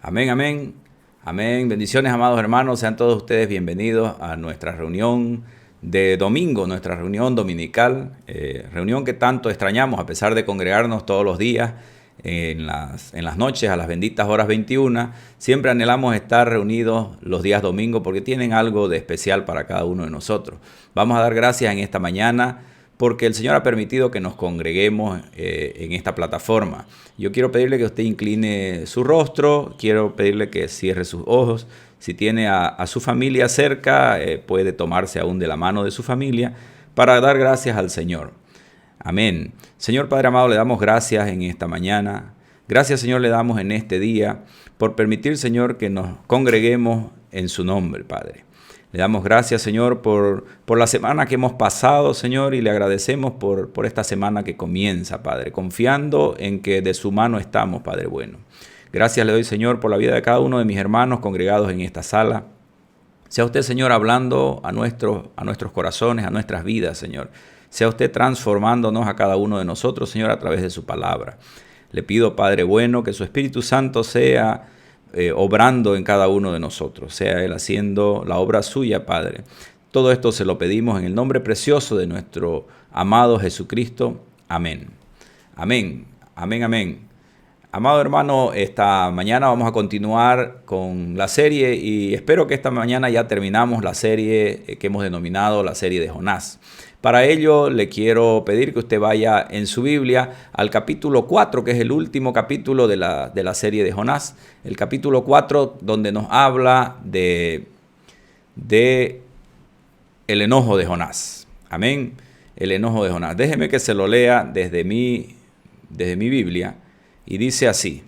Amén, amén, amén. Bendiciones, amados hermanos. Sean todos ustedes bienvenidos a nuestra reunión de domingo, nuestra reunión dominical, reunión que tanto extrañamos a pesar de congregarnos todos los días en las noches a las benditas horas 21. Siempre anhelamos estar reunidos los días domingos porque tienen algo de especial para cada uno de nosotros. Vamos a dar gracias en esta mañana porque el Señor ha permitido que nos congreguemos en esta plataforma. Yo quiero pedirle que usted incline su rostro, quiero pedirle que cierre sus ojos. Si tiene a su familia cerca, puede tomarse aún de la mano de su familia para dar gracias al Señor. Amén. Señor Padre amado, le damos gracias en esta mañana. Gracias, Señor, le damos en este día por permitir, Señor, que nos congreguemos en su nombre, Padre. Le damos gracias, Señor, por la semana que hemos pasado, Señor, y le agradecemos por esta semana que comienza, Padre, confiando en que de su mano estamos, Padre bueno. Gracias le doy, Señor, por la vida de cada uno de mis hermanos congregados en esta sala. Sea usted, Señor, hablando a nuestros corazones, a nuestras vidas, Señor. Sea usted transformándonos a cada uno de nosotros, Señor, a través de su palabra. Le pido, Padre bueno, que su Espíritu Santo sea obrando en cada uno de nosotros, sea Él haciendo la obra suya, Padre. Todo esto se lo pedimos en el nombre precioso de nuestro amado Jesucristo. Amén. Amén. Amén, amén. Amado hermano, esta mañana vamos a continuar con la serie y espero que esta mañana ya terminamos la serie que hemos denominado la serie de Jonás. Para ello le quiero pedir que usted vaya en su Biblia al capítulo 4, que es el último capítulo de la serie de Jonás. El capítulo 4 donde nos habla de el enojo de Jonás. Amén. El enojo de Jonás. Déjeme que se lo lea desde mi Biblia. Y dice así,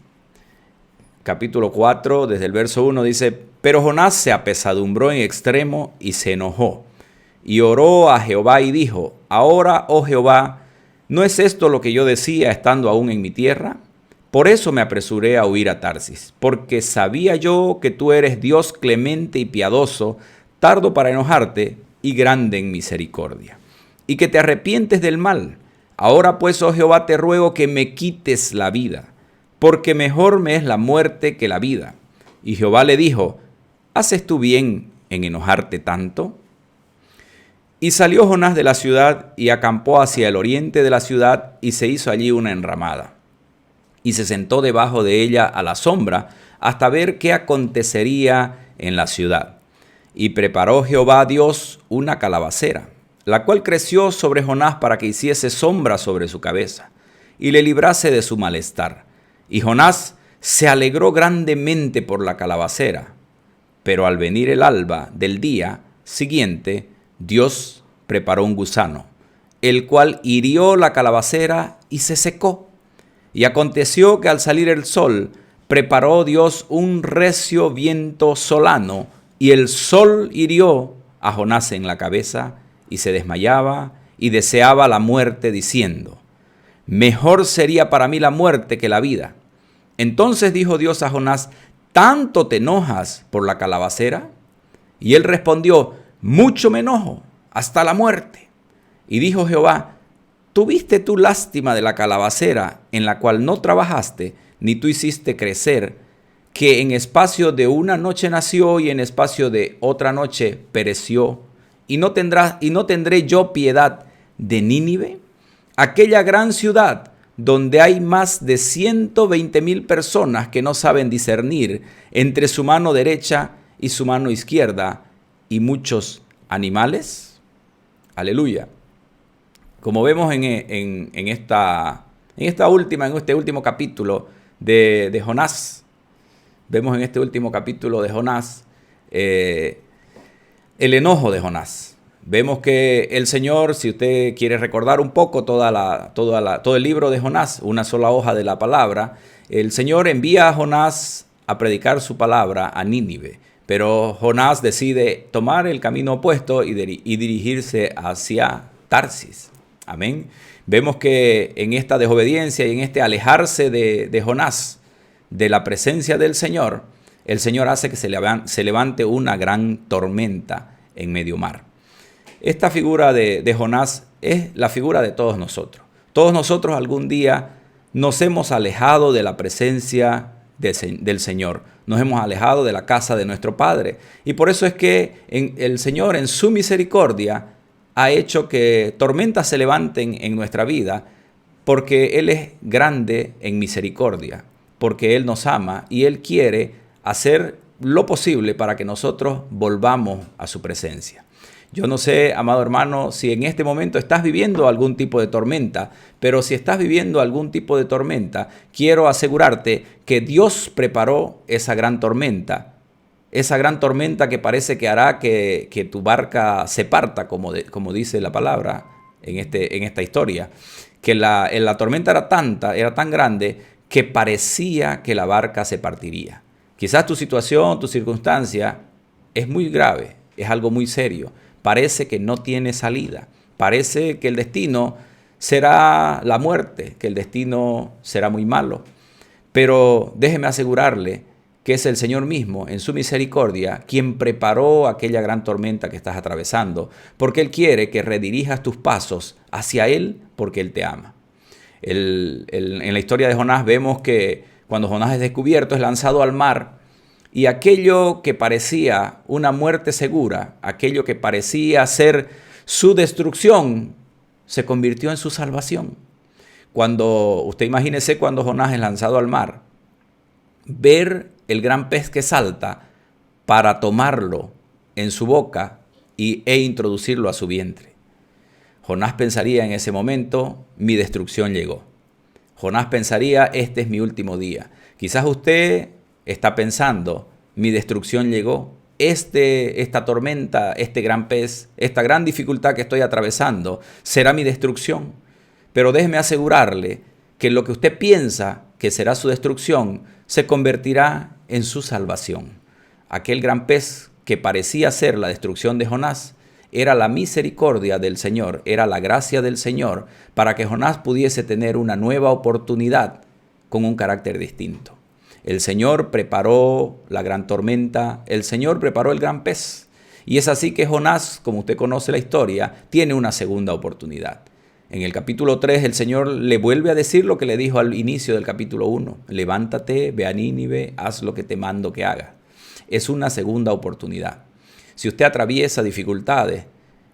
capítulo 4, desde el verso 1, dice: Pero Jonás se apesadumbró en extremo y se enojó, y oró a Jehová y dijo: Ahora, oh Jehová, ¿no es esto lo que yo decía estando aún en mi tierra? Por eso me apresuré a huir a Tarsis, porque sabía yo que tú eres Dios clemente y piadoso, tardo para enojarte y grande en misericordia, y que te arrepientes del mal. Ahora pues, oh Jehová, te ruego que me quites la vida, porque mejor me es la muerte que la vida. Y Jehová le dijo: ¿Haces tú bien en enojarte tanto? Y salió Jonás de la ciudad y acampó hacia el oriente de la ciudad y se hizo allí una enramada. Y se sentó debajo de ella a la sombra hasta ver qué acontecería en la ciudad. Y preparó Jehová Dios una calabacera, la cual creció sobre Jonás para que hiciese sombra sobre su cabeza y le librase de su malestar. Y Jonás se alegró grandemente por la calabacera. Pero al venir el alba del día siguiente, Dios preparó un gusano, el cual hirió la calabacera y se secó. Y aconteció que al salir el sol, preparó Dios un recio viento solano, y el sol hirió a Jonás en la cabeza, y se desmayaba y deseaba la muerte, diciendo: Mejor sería para mí la muerte que la vida. Entonces dijo Dios a Jonás: ¿Tanto te enojas por la calabacera? Y él respondió: Mucho me enojo, hasta la muerte. Y dijo Jehová: ¿Tuviste tú lástima de la calabacera, en la cual no trabajaste, ni tú hiciste crecer, que en espacio de una noche nació y en espacio de otra noche pereció? ¿Y no tendré yo piedad de Nínive, aquella gran ciudad donde hay más de 120,000 personas que no saben discernir entre su mano derecha y su mano izquierda, y muchos animales? Aleluya. Como vemos en este último capítulo de Jonás, vemos en este último capítulo de Jonás el enojo de Jonás. Vemos que el Señor, si usted quiere recordar un poco todo el libro de Jonás, una sola hoja de la palabra, el Señor envía a Jonás a predicar su palabra a Nínive, pero Jonás decide tomar el camino opuesto y dirigirse hacia Tarsis. Amén. Vemos que en esta desobediencia y en este alejarse de Jonás de la presencia del Señor, el Señor hace que se levante una gran tormenta en medio mar. Esta figura de Jonás es la figura de todos nosotros. Todos nosotros algún día nos hemos alejado de la presencia del Señor. Nos hemos alejado de la casa de nuestro Padre. Y por eso es que el Señor, en su misericordia, ha hecho que tormentas se levanten en nuestra vida, porque Él es grande en misericordia, porque Él nos ama y Él quiere hacer lo posible para que nosotros volvamos a su presencia. Yo no sé, amado hermano, si en este momento estás viviendo algún tipo de tormenta, pero si estás viviendo algún tipo de tormenta, quiero asegurarte que Dios preparó esa gran tormenta que parece que hará que tu barca se parta, como dice la palabra en esta historia, que la tormenta era tan grande que parecía que la barca se partiría. Quizás tu situación, tu circunstancia es muy grave, es algo muy serio. Parece que no tiene salida. Parece que el destino será la muerte, que el destino será muy malo. Pero déjeme asegurarle que es el Señor mismo, en su misericordia, quien preparó aquella gran tormenta que estás atravesando, porque Él quiere que redirijas tus pasos hacia Él, porque Él te ama. En la historia de Jonás vemos que cuando Jonás es descubierto, es lanzado al mar, y aquello que parecía una muerte segura, aquello que parecía ser su destrucción, se convirtió en su salvación. Usted imagínese cuando Jonás es lanzado al mar, ver el gran pez que salta para tomarlo en su boca e introducirlo a su vientre. Jonás pensaría en ese momento, mi destrucción llegó. Jonás pensaría, este es mi último día. Quizás usted está pensando, mi destrucción llegó, esta tormenta, este gran pez, esta gran dificultad que estoy atravesando, será mi destrucción. Pero déjeme asegurarle que lo que usted piensa que será su destrucción, se convertirá en su salvación. Aquel gran pez que parecía ser la destrucción de Jonás, era la misericordia del Señor, era la gracia del Señor, para que Jonás pudiese tener una nueva oportunidad con un carácter distinto. El Señor preparó la gran tormenta, el Señor preparó el gran pez. Y es así que Jonás, como usted conoce la historia, tiene una segunda oportunidad. En el capítulo 3 el Señor le vuelve a decir lo que le dijo al inicio del capítulo 1. Levántate, ve a Nínive, haz lo que te mando que hagas. Es una segunda oportunidad. Si usted atraviesa dificultades,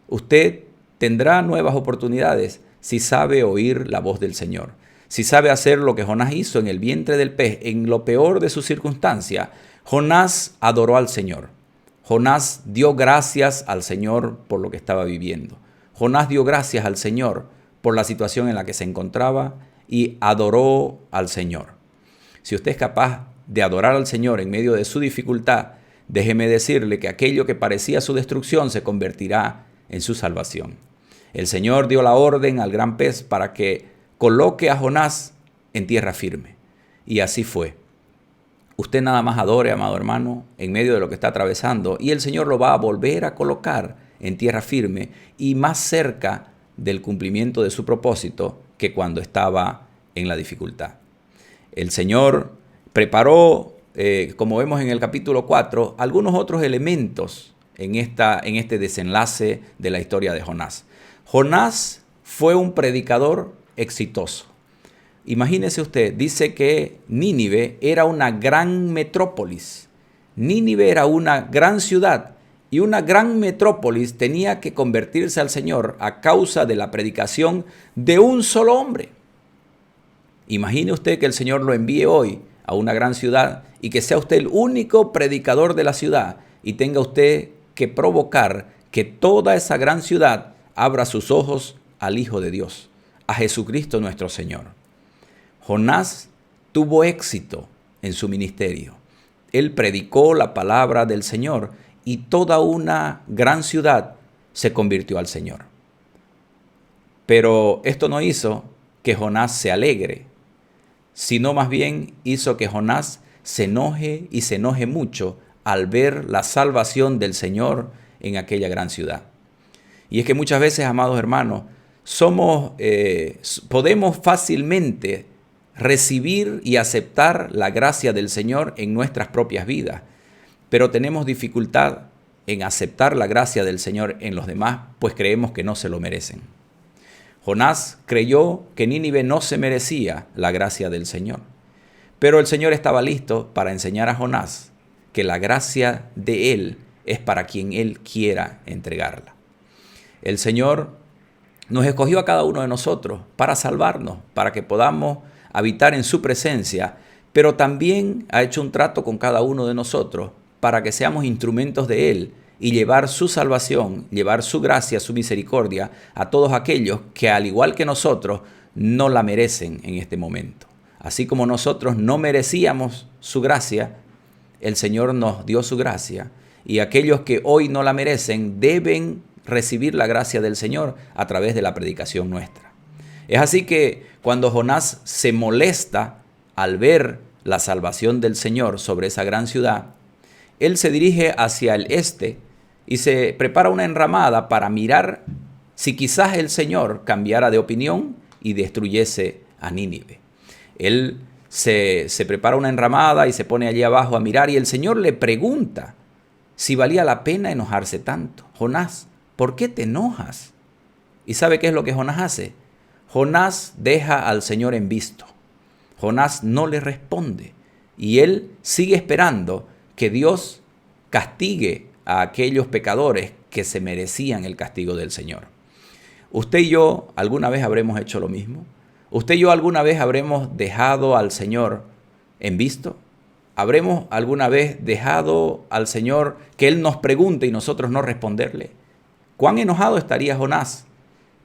usted tendrá nuevas oportunidades si sabe oír la voz del Señor. Si sabe hacer lo que Jonás hizo en el vientre del pez, en lo peor de su circunstancia, Jonás adoró al Señor. Jonás dio gracias al Señor por lo que estaba viviendo. Jonás dio gracias al Señor por la situación en la que se encontraba y adoró al Señor. Si usted es capaz de adorar al Señor en medio de su dificultad, déjeme decirle que aquello que parecía su destrucción se convertirá en su salvación. El Señor dio la orden al gran pez para que coloque a Jonás en tierra firme. Y así fue. Usted nada más adore, amado hermano, en medio de lo que está atravesando, y el Señor lo va a volver a colocar en tierra firme y más cerca del cumplimiento de su propósito que cuando estaba en la dificultad. El Señor preparó, como vemos en el capítulo 4, algunos otros elementos en este desenlace de la historia de Jonás. Jonás fue un predicador exitoso. Imagínese usted, dice que Nínive era una gran metrópolis. Nínive era una gran ciudad y una gran metrópolis tenía que convertirse al Señor a causa de la predicación de un solo hombre. Imagine usted que el Señor lo envíe hoy a una gran ciudad y que sea usted el único predicador de la ciudad y tenga usted que provocar que toda esa gran ciudad abra sus ojos al Hijo de Dios, a Jesucristo nuestro Señor. Jonás tuvo éxito en su ministerio. Él predicó la palabra del Señor y toda una gran ciudad se convirtió al Señor. Pero esto no hizo que Jonás se alegre, sino más bien hizo que Jonás se enoje y se enoje mucho al ver la salvación del Señor en aquella gran ciudad. Y es que muchas veces, amados hermanos, podemos fácilmente recibir y aceptar la gracia del Señor en nuestras propias vidas, pero tenemos dificultad en aceptar la gracia del Señor en los demás, pues creemos que no se lo merecen. Jonás creyó que Nínive no se merecía la gracia del Señor, Pero el Señor estaba listo para enseñar a Jonás que la gracia de Él es para quien Él quiera entregarla. El Señor nos escogió a cada uno de nosotros para salvarnos, para que podamos habitar en su presencia, pero también ha hecho un trato con cada uno de nosotros para que seamos instrumentos de Él y llevar su salvación, llevar su gracia, su misericordia a todos aquellos que, al igual que nosotros, no la merecen en este momento. Así como nosotros no merecíamos su gracia, el Señor nos dio su gracia, y aquellos que hoy no la merecen deben recibir la gracia del Señor a través de la predicación nuestra. Es así que cuando Jonás se molesta al ver la salvación del Señor sobre esa gran ciudad, él se dirige hacia el este y se prepara una enramada para mirar si quizás el Señor cambiara de opinión y destruyese a Nínive. Él se prepara una enramada y se pone allí abajo a mirar, y el Señor le pregunta si valía la pena enojarse tanto. Jonás, ¿por qué te enojas? ¿Y sabe qué es lo que Jonás hace? Jonás deja al Señor en visto. Jonás no le responde y él sigue esperando que Dios castigue a aquellos pecadores que se merecían el castigo del Señor. ¿Usted y yo alguna vez habremos hecho lo mismo? ¿Usted y yo alguna vez habremos dejado al Señor en visto? ¿Habremos alguna vez dejado al Señor que Él nos pregunte y nosotros no responderle? ¿Cuán enojado estaría Jonás?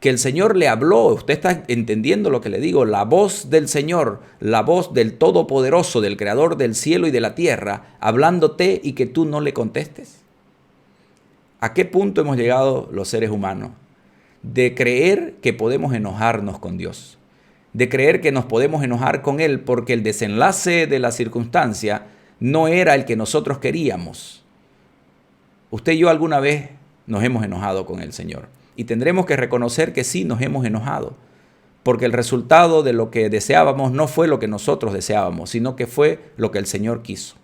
Que el Señor le habló, usted está entendiendo lo que le digo, la voz del Señor, la voz del Todopoderoso, del Creador del cielo y de la tierra, hablándote y que tú no le contestes. ¿A qué punto hemos llegado los seres humanos? De creer que podemos enojarnos con Dios, de creer que nos podemos enojar con Él porque el desenlace de la circunstancia no era el que nosotros queríamos. Usted y yo alguna vez nos hemos enojado con el Señor. Y tendremos que reconocer que sí nos hemos enojado, porque el resultado de lo que deseábamos no fue lo que nosotros deseábamos, sino que fue lo que el Señor quiso.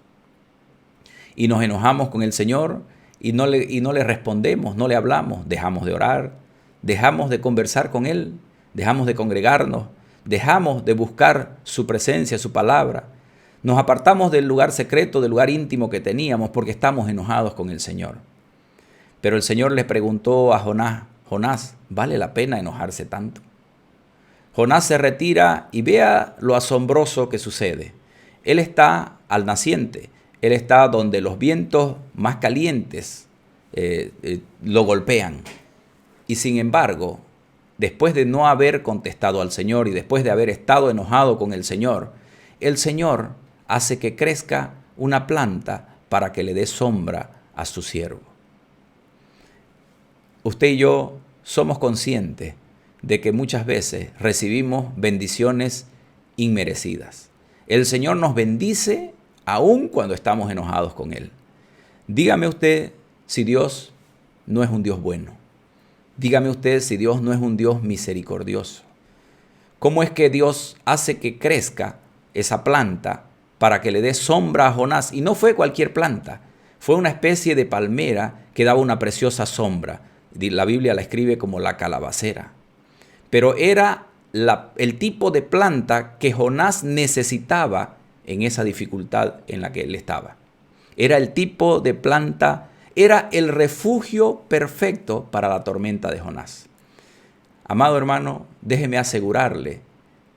Y nos enojamos con el Señor y no le respondemos, no le hablamos, dejamos de orar, dejamos de conversar con Él, dejamos de congregarnos, dejamos de buscar su presencia, su palabra. Nos apartamos del lugar secreto, del lugar íntimo que teníamos porque estamos enojados con el Señor. Pero el Señor le preguntó a Jonás, Jonás, ¿vale la pena enojarse tanto? Jonás se retira y vea lo asombroso que sucede. Él está al naciente, él está donde los vientos más calientes lo golpean. Y sin embargo, después de no haber contestado al Señor y después de haber estado enojado con el Señor hace que crezca una planta para que le dé sombra a su siervo. Usted y yo somos conscientes de que muchas veces recibimos bendiciones inmerecidas. El Señor nos bendice aun cuando estamos enojados con Él. Dígame usted si Dios no es un Dios bueno. Dígame usted si Dios no es un Dios misericordioso. ¿Cómo es que Dios hace que crezca esa planta para que le dé sombra a Jonás? Y no fue cualquier planta, fue una especie de palmera que daba una preciosa sombra. La Biblia la escribe como la calabacera. Pero era el tipo de planta que Jonás necesitaba en esa dificultad en la que él estaba. Era el tipo de planta, era el refugio perfecto para la tormenta de Jonás. Amado hermano, déjeme asegurarle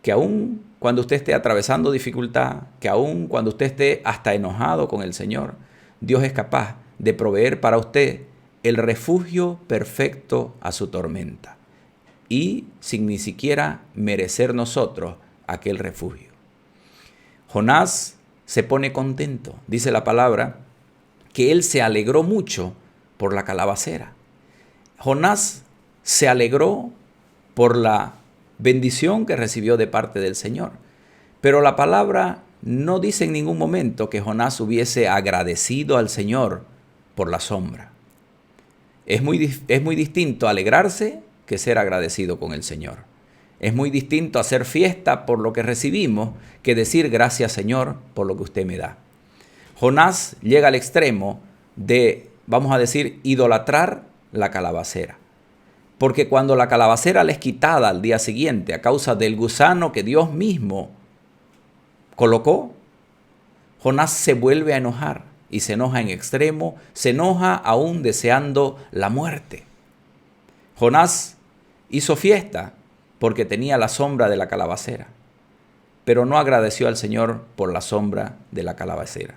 que aun cuando usted esté atravesando dificultad, que aun cuando usted esté hasta enojado con el Señor, Dios es capaz de proveer para usted el refugio perfecto a su tormenta y sin ni siquiera merecer nosotros aquel refugio. Jonás se pone contento. Dice la palabra que él se alegró mucho por la calabacera. Jonás se alegró por la bendición que recibió de parte del Señor. Pero la palabra no dice en ningún momento que Jonás hubiese agradecido al Señor por la sombra. Es muy distinto alegrarse que ser agradecido con el Señor. Es muy distinto hacer fiesta por lo que recibimos que decir gracias Señor por lo que usted me da. Jonás llega al extremo de, vamos a decir, idolatrar la calabacera. Porque cuando la calabacera le es quitada al día siguiente a causa del gusano que Dios mismo colocó, Jonás se vuelve a enojar y se enoja en extremo, se enoja aún deseando la muerte. Jonás hizo fiesta porque tenía la sombra de la calabacera, pero no agradeció al Señor por la sombra de la calabacera.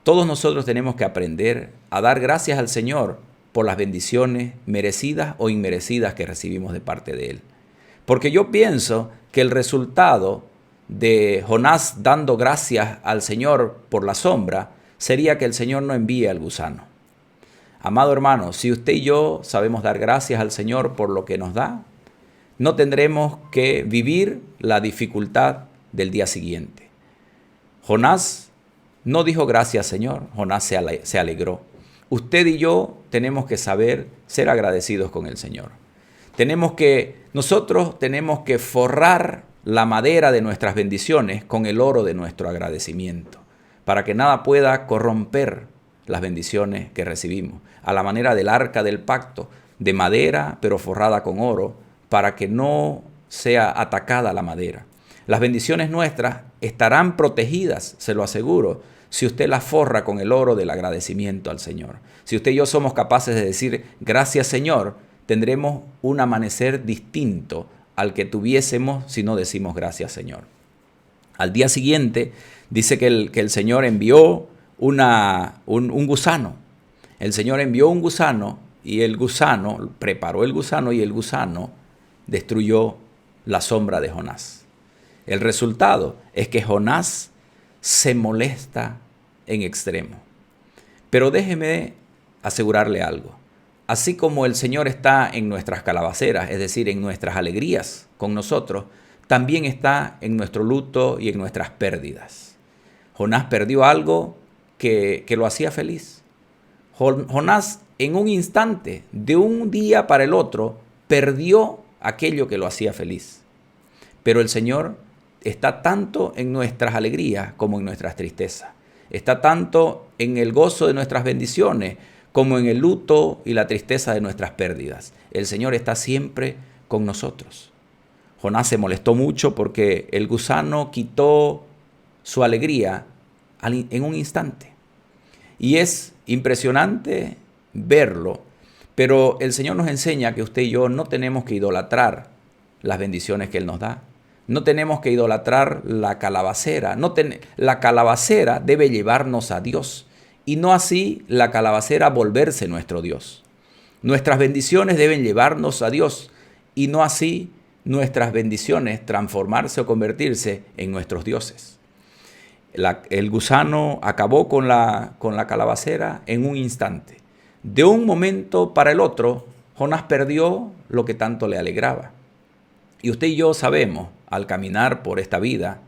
Todos nosotros tenemos que aprender a dar gracias al Señor por las bendiciones merecidas o inmerecidas que recibimos de parte de Él. Porque yo pienso que el resultado de Jonás dando gracias al Señor por la sombra sería que el Señor no envíe al gusano. Amado hermano, si usted y yo sabemos dar gracias al Señor por lo que nos da, no tendremos que vivir la dificultad del día siguiente. Jonás no dijo gracias, Señor. Jonás se alegró. Usted y yo tenemos que saber ser agradecidos con el Señor. Nosotros tenemos que forrar la madera de nuestras bendiciones con el oro de nuestro agradecimiento, para que nada pueda corromper las bendiciones que recibimos, a la manera del arca del pacto, de madera pero forrada con oro, para que no sea atacada la madera. Las bendiciones nuestras estarán protegidas, se lo aseguro, si usted las forra con el oro del agradecimiento al Señor. Si usted y yo somos capaces de decir gracias, Señor, tendremos un amanecer distinto al que tuviésemos si no decimos gracias, Señor. Al día siguiente dice que el Señor envió un gusano. El Señor envió un gusano y el gusano preparó el gusano y el gusano destruyó la sombra de Jonás. El resultado es que Jonás se molesta en extremo. Pero déjeme asegurarle algo. Así como el Señor está en nuestras calabaceras, es decir, en nuestras alegrías con nosotros, también está en nuestro luto y en nuestras pérdidas. Jonás perdió algo que lo hacía feliz. Jonás, en un instante, de un día para el otro, perdió aquello que lo hacía feliz. Pero el Señor está tanto en nuestras alegrías como en nuestras tristezas. Está tanto en el gozo de nuestras bendiciones como en el luto y la tristeza de nuestras pérdidas. El Señor está siempre con nosotros. Jonás se molestó mucho porque el gusano quitó su alegría en un instante. Y es impresionante verlo, pero el Señor nos enseña que usted y yo no tenemos que idolatrar las bendiciones que Él nos da. No tenemos que idolatrar la calabacera. La calabacera debe llevarnos a Dios y no así la calabacera volverse nuestro Dios. Nuestras bendiciones deben llevarnos a Dios y no así nuestras bendiciones transformarse o convertirse en nuestros dioses. El gusano acabó con la calabacera en un instante. De un momento para el otro, Jonás perdió lo que tanto le alegraba. Y usted y yo sabemos, al caminar por esta vida,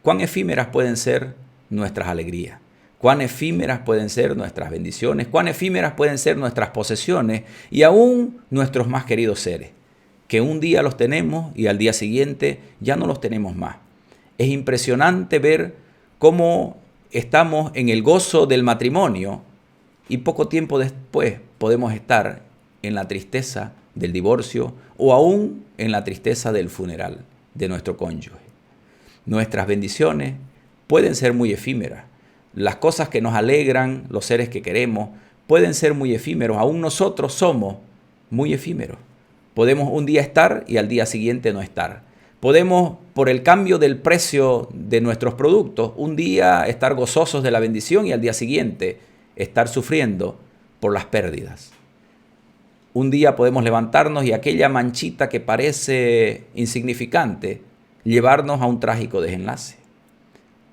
cuán efímeras pueden ser nuestras alegrías, cuán efímeras pueden ser nuestras bendiciones, cuán efímeras pueden ser nuestras posesiones y aún nuestros más queridos seres, que un día los tenemos y al día siguiente ya no los tenemos más. Es impresionante ver cómo estamos en el gozo del matrimonio y poco tiempo después podemos estar en la tristeza del divorcio o aún en la tristeza del funeral de nuestro cónyuge. Nuestras bendiciones pueden ser muy efímeras. Las cosas que nos alegran, los seres que queremos, pueden ser muy efímeros. Aún nosotros somos muy efímeros. Podemos un día estar y al día siguiente no estar. Podemos, por el cambio del precio de nuestros productos, un día estar gozosos de la bendición y al día siguiente estar sufriendo por las pérdidas. Un día podemos levantarnos y aquella manchita que parece insignificante, llevarnos a un trágico desenlace.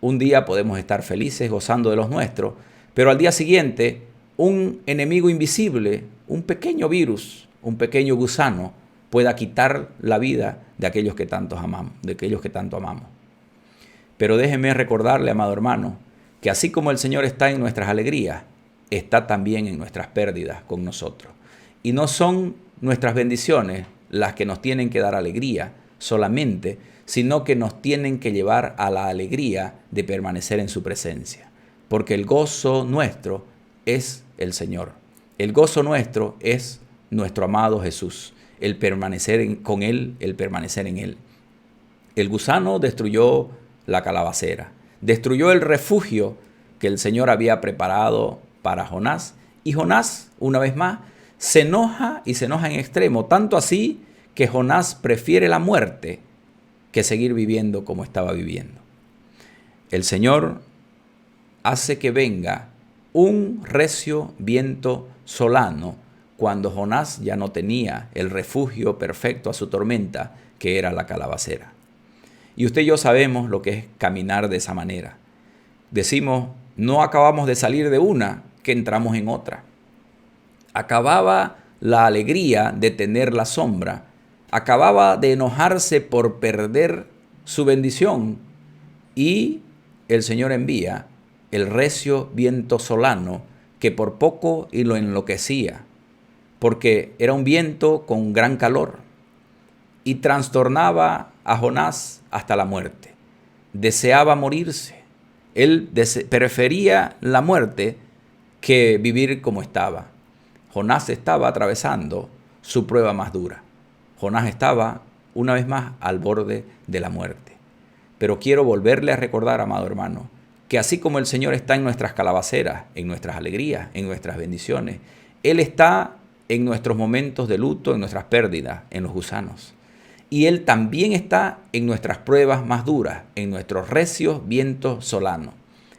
Un día podemos estar felices, gozando de los nuestros, pero al día siguiente, un enemigo invisible, un pequeño virus, un pequeño gusano, pueda quitar la vida de aquellos que tanto amamos. Pero déjeme recordarle, amado hermano, que así como el Señor está en nuestras alegrías, está también en nuestras pérdidas con nosotros. Y no son nuestras bendiciones las que nos tienen que dar alegría solamente, sino que nos tienen que llevar a la alegría de permanecer en su presencia. Porque el gozo nuestro es el Señor. El gozo nuestro es nuestro amado Jesús. El permanecer con Él, el permanecer en Él. El gusano destruyó la calabacera. destruyó el refugio que el Señor había preparado para Jonás. Y Jonás, una vez más, se enoja y se enoja en extremo, tanto así que Jonás prefiere la muerte que seguir viviendo como estaba viviendo. El Señor hace que venga un recio viento solano cuando Jonás ya no tenía el refugio perfecto a su tormenta, que era la calabacera. Y usted y yo sabemos lo que es caminar de esa manera. Decimos, no acabamos de salir de una, que entramos en otra. Acababa la alegría de tener la sombra, acababa de enojarse por perder su bendición, y el Señor envía el recio viento solano que por poco y lo enloquecía, porque era un viento con gran calor y trastornaba a Jonás hasta la muerte. Deseaba morirse. Él prefería la muerte que vivir como estaba. Jonás estaba atravesando su prueba más dura. Jonás estaba, una vez más, al borde de la muerte. Pero quiero volverle a recordar, amado hermano, que así como el Señor está en nuestras calabaceras, en nuestras alegrías, en nuestras bendiciones, Él está en nuestros momentos de luto, en nuestras pérdidas, en los gusanos. Y Él también está en nuestras pruebas más duras, en nuestros recios vientos solanos.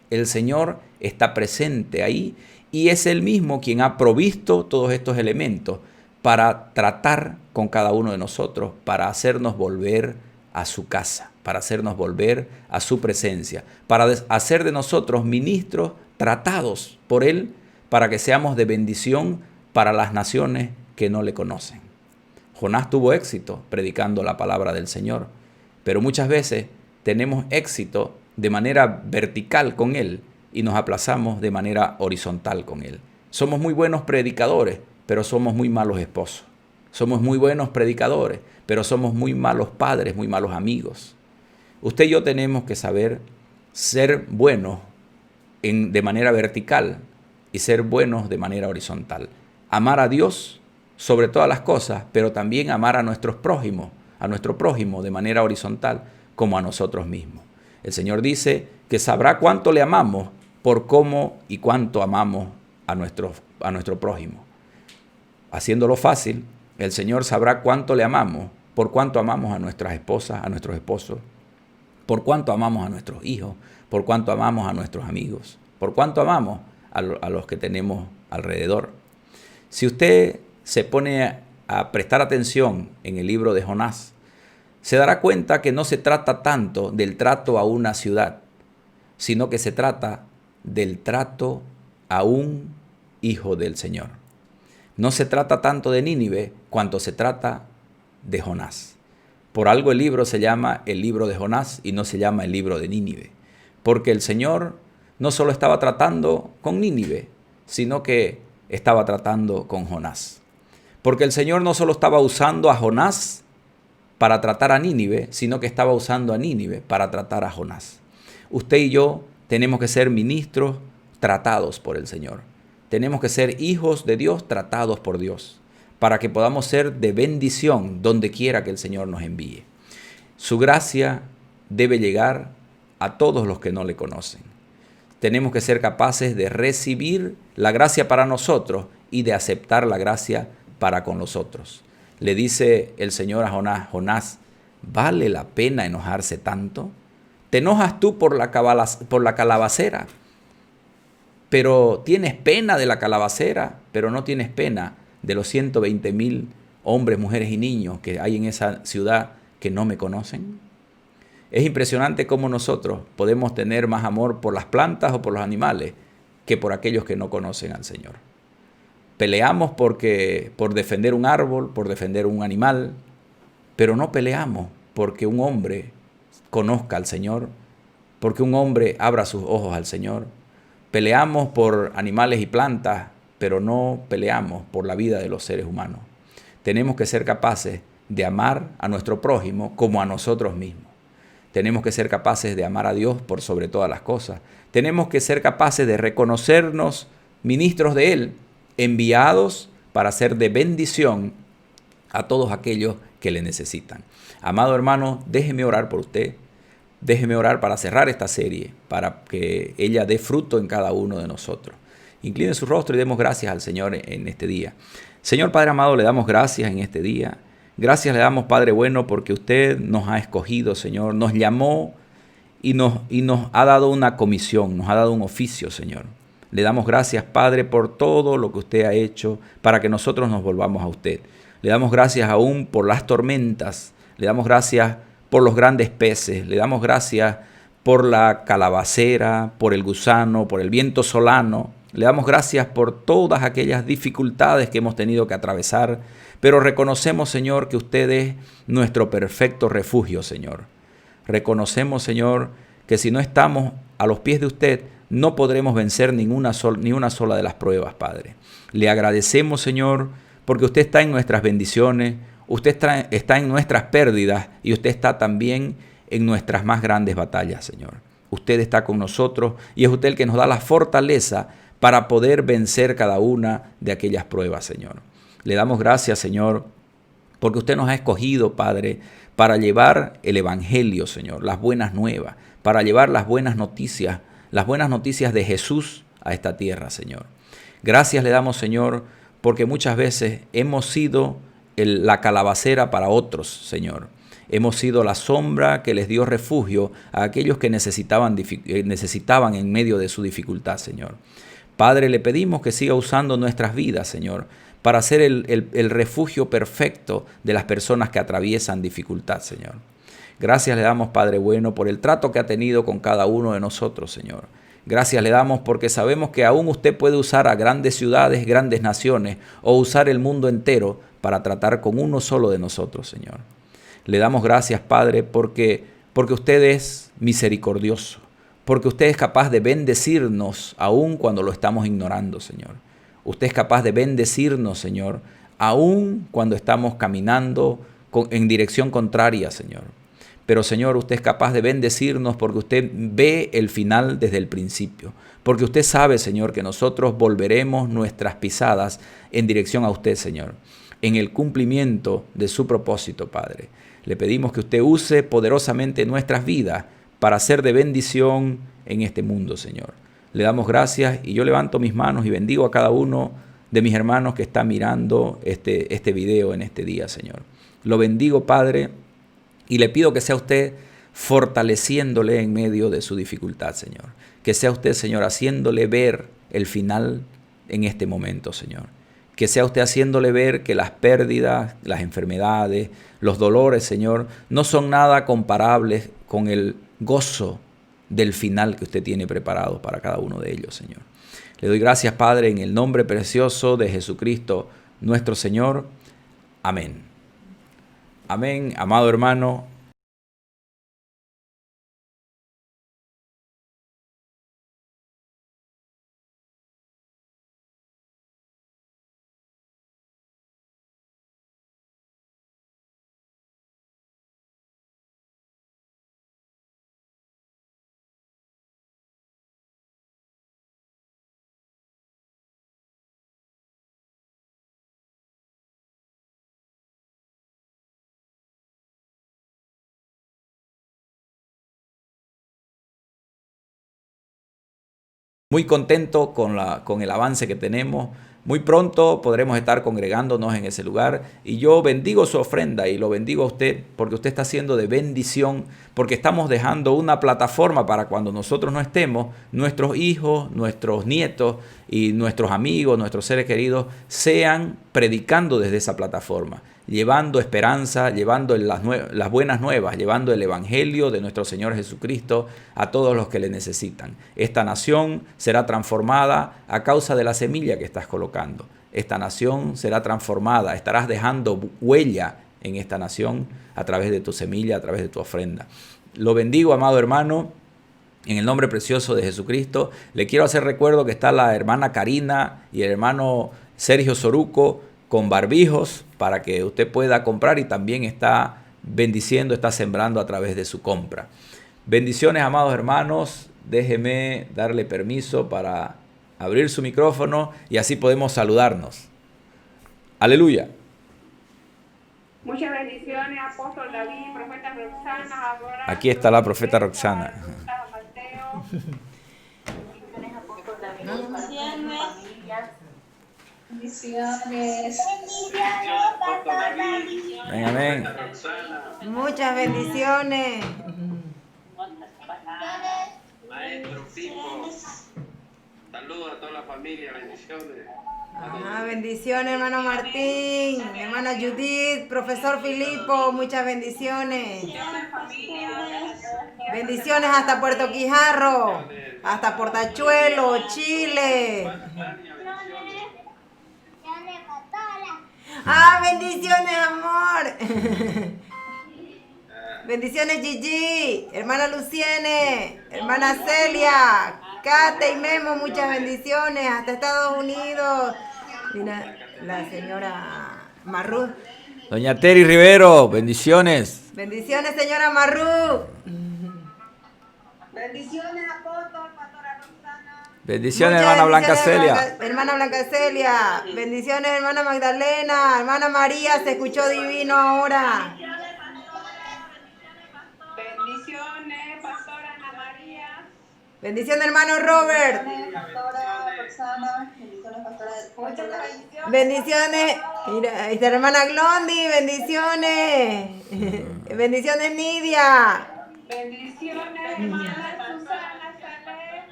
El Señor está presente ahí y es Él mismo quien ha provisto todos estos elementos para tratar con cada uno de nosotros, para hacernos volver a su casa, para hacernos volver a su presencia, para hacer de nosotros ministros tratados por Él, para que seamos de bendición para las naciones que no le conocen. Jonás tuvo éxito predicando la palabra del Señor, pero muchas veces tenemos éxito de manera vertical con Él y nos aplazamos de manera horizontal con Él. Somos muy buenos predicadores, pero somos muy malos esposos. Somos muy buenos predicadores, pero somos muy malos padres, muy malos amigos. Usted y yo tenemos que saber ser buenos de manera vertical y ser buenos de manera horizontal. Amar a Dios sobre todas las cosas, pero también amar a nuestro prójimo de manera horizontal como a nosotros mismos. El Señor dice que sabrá cuánto le amamos por cómo y cuánto amamos a nuestro prójimo. Haciéndolo fácil, el Señor sabrá cuánto le amamos por cuánto amamos a nuestras esposas, a nuestros esposos, por cuánto amamos a nuestros hijos, por cuánto amamos a nuestros amigos, por cuánto amamos a los que tenemos alrededor. Si usted se pone a prestar atención en el libro de Jonás, se dará cuenta que no se trata tanto del trato a una ciudad, sino que se trata del trato a un hijo del Señor. No se trata tanto de Nínive cuanto se trata de Jonás. Por algo el libro se llama el libro de Jonás y no se llama el libro de Nínive, porque el Señor no solo estaba tratando con Nínive, sino que estaba tratando con Jonás. Porque el Señor no solo estaba usando a Jonás para tratar a Nínive, sino que estaba usando a Nínive para tratar a Jonás. Usted y yo tenemos que ser ministros tratados por el Señor. Tenemos que ser hijos de Dios tratados por Dios, para que podamos ser de bendición donde quiera que el Señor nos envíe. Su gracia debe llegar a todos los que no le conocen. Tenemos que ser capaces de recibir la gracia para nosotros y de aceptar la gracia para con los otros. Le dice el Señor a Jonás: Jonás, ¿vale la pena enojarse tanto? Te enojas tú por la calabacera, pero tienes pena de la calabacera, pero no tienes pena de los 120,000 hombres, mujeres y niños que hay en esa ciudad que no me conocen. Es impresionante cómo nosotros podemos tener más amor por las plantas o por los animales que por aquellos que no conocen al Señor. Peleamos por defender un árbol, por defender un animal, pero no peleamos porque un hombre conozca al Señor, porque un hombre abra sus ojos al Señor. Peleamos por animales y plantas, pero no peleamos por la vida de los seres humanos. Tenemos que ser capaces de amar a nuestro prójimo como a nosotros mismos. Tenemos que ser capaces de amar a Dios por sobre todas las cosas. Tenemos que ser capaces de reconocernos ministros de Él, enviados para ser de bendición a todos aquellos que le necesitan. Amado hermano, déjeme orar por usted. déjeme orar para cerrar esta serie, para que ella dé fruto en cada uno de nosotros. Incline su rostro y demos gracias al Señor en este día. Señor Padre amado, le damos gracias en este día. Gracias le damos, Padre bueno, porque usted nos ha escogido, Señor, nos llamó y nos ha dado una comisión, nos ha dado un oficio, Señor. Le damos gracias, Padre, por todo lo que usted ha hecho para que nosotros nos volvamos a usted. Le damos gracias aún por las tormentas, le damos gracias por los grandes peces, le damos gracias por la calabacera, por el gusano, por el viento solano. Le damos gracias por todas aquellas dificultades que hemos tenido que atravesar, pero reconocemos, Señor, que usted es nuestro perfecto refugio, Señor. Reconocemos, Señor, que si no estamos a los pies de usted, no podremos vencer ni una sola de las pruebas, Padre. Le agradecemos, Señor, porque usted está en nuestras bendiciones, usted está en nuestras pérdidas y usted está también en nuestras más grandes batallas, Señor. Usted está con nosotros y es usted el que nos da la fortaleza para poder vencer cada una de aquellas pruebas, Señor. Le damos gracias, Señor, porque usted nos ha escogido, Padre, para llevar el Evangelio, Señor, las buenas nuevas, para llevar las buenas noticias de Jesús a esta tierra, Señor. Gracias le damos, Señor, porque muchas veces hemos sido la calabacera para otros, Señor. Hemos sido la sombra que les dio refugio a aquellos que necesitaban en medio de su dificultad, Señor. Padre, le pedimos que siga usando nuestras vidas, Señor, para ser el refugio perfecto de las personas que atraviesan dificultad, Señor. Gracias le damos, Padre bueno, por el trato que ha tenido con cada uno de nosotros, Señor. Gracias le damos porque sabemos que aún usted puede usar a grandes ciudades, grandes naciones o usar el mundo entero para tratar con uno solo de nosotros, Señor. Le damos gracias, Padre, porque usted es misericordioso, porque usted es capaz de bendecirnos aún cuando lo estamos ignorando, Señor. Usted es capaz de bendecirnos, Señor, aún cuando estamos caminando en dirección contraria, Señor. Pero, Señor, usted es capaz de bendecirnos porque usted ve el final desde el principio. Porque usted sabe, Señor, que nosotros volveremos nuestras pisadas en dirección a usted, Señor, en el cumplimiento de su propósito, Padre. Le pedimos que usted use poderosamente nuestras vidas para ser de bendición en este mundo, Señor. Le damos gracias y yo levanto mis manos y bendigo a cada uno de mis hermanos que está mirando este video en este día, Señor. Lo bendigo, Padre, y le pido que sea usted fortaleciéndole en medio de su dificultad, Señor. Que sea usted, Señor, haciéndole ver el final en este momento, Señor. Que sea usted haciéndole ver que las pérdidas, las enfermedades, los dolores, Señor, no son nada comparables con el gozo del final que usted tiene preparado para cada uno de ellos, Señor. Le doy gracias, Padre, en el nombre precioso de Jesucristo, nuestro Señor. Amén. Amén, amado hermano. Muy contento con el avance que tenemos. Muy pronto podremos estar congregándonos en ese lugar y yo bendigo su ofrenda y lo bendigo a usted porque usted está haciendo de bendición, porque estamos dejando una plataforma para cuando nosotros no estemos, nuestros hijos, nuestros nietos y nuestros amigos, nuestros seres queridos sean predicando desde esa plataforma, llevando esperanza, llevando las buenas nuevas, llevando el evangelio de nuestro Señor Jesucristo a todos los que le necesitan. Esta nación será transformada a causa de la semilla que estás colocando. Esta nación será transformada, estarás dejando huella en esta nación a través de tu semilla, a través de tu ofrenda. Lo bendigo, amado hermano, en el nombre precioso de Jesucristo. Le quiero hacer recuerdo que está la hermana Karina y el hermano Sergio Soruco con barbijos para que usted pueda comprar y también está bendiciendo, está sembrando a través de su compra. Bendiciones, amados hermanos. Déjeme darle permiso para abrir su micrófono y así podemos saludarnos. Aleluya. Muchas bendiciones, apóstol David, profeta Roxana, ahora. Aquí está la profeta Roxana. Mateo. Bendiciones, apóstol David. Bendiciones. Amén, amén. Muchas bendiciones. Maestro Pipo, saludos a toda la familia, bendiciones. Bendiciones, hermano Martín, hermana Judith, profesor Filipo, muchas bendiciones. Bendiciones hasta Puerto Quijarro, hasta Portachuelo, Chile. Bendiciones, amor. Bendiciones, Gigi, hermana Luciene, hermana Celia, Kate y Memo, muchas bendiciones, hasta Estados Unidos. Mira, la señora Marru. Doña Teri Rivero, bendiciones. Bendiciones, señora Marru. Bendiciones, apóstol, pastora Roxana. Bendiciones, Muchas hermana Blanca bendiciones, Celia. hermana Blanca Celia. Bendiciones, hermana Magdalena, hermana María, se escuchó divino ahora. Bendiciones, pastora Ana María. Bendiciones, hermano Robert. Pastora Roxana. Bendiciones, pastora. Muchas bendiciones. Bendiciones, mira, ahí está la hermana Glondi, bendiciones. Bendiciones, Nidia. Bendiciones, hermana Susana Saleh.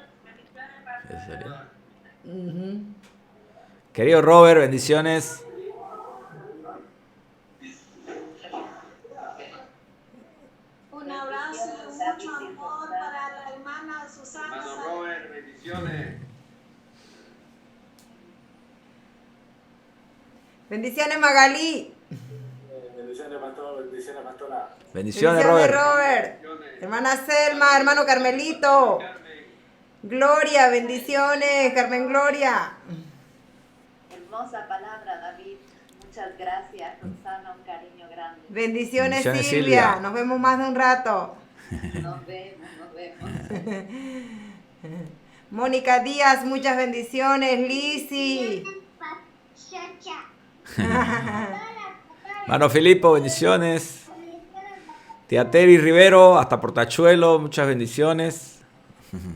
Querido Robert, bendiciones. Un abrazo y mucho amor para la hermana Susana Hermano Saleh. Robert, bendiciones. Bendiciones, Magalí. Bendiciones, pastor. Bendiciones, pastora. Bendiciones, Robert. Robert. Hermana Selma, hermano Carmelito. Gloria, bendiciones, Carmen Gloria. Hermosa palabra, David. Muchas gracias, Roxana. Un cariño grande. Bendiciones, Bendiciones, Silvia. Silvia. Nos vemos más de un rato. Nos vemos, nos vemos. Mónica Díaz, muchas bendiciones. Lizzy. Hermano Filipo, bendiciones. Tía Teri Rivero, hasta Portachuelo, muchas bendiciones.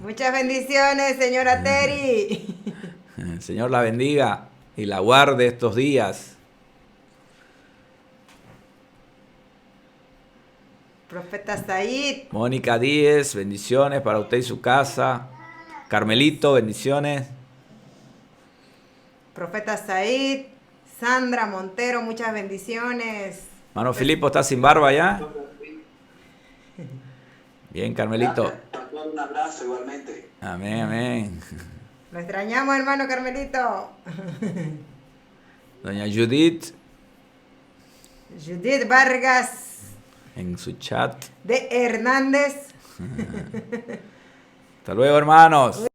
Muchas bendiciones, señora Teri. El Señor la bendiga y la guarde estos días. Profeta Said. Mónica Díez, bendiciones para usted y su casa. Carmelito, bendiciones. Profeta Said. Sandra Montero, muchas bendiciones. Hermano Filipo, ¿está sin barba ya? Bien, Carmelito. Pastor, un abrazo igualmente. Amén, amén. Lo extrañamos, hermano Carmelito. Doña Judith, Judith Vargas en su chat. de Hernández. Hasta luego, hermanos.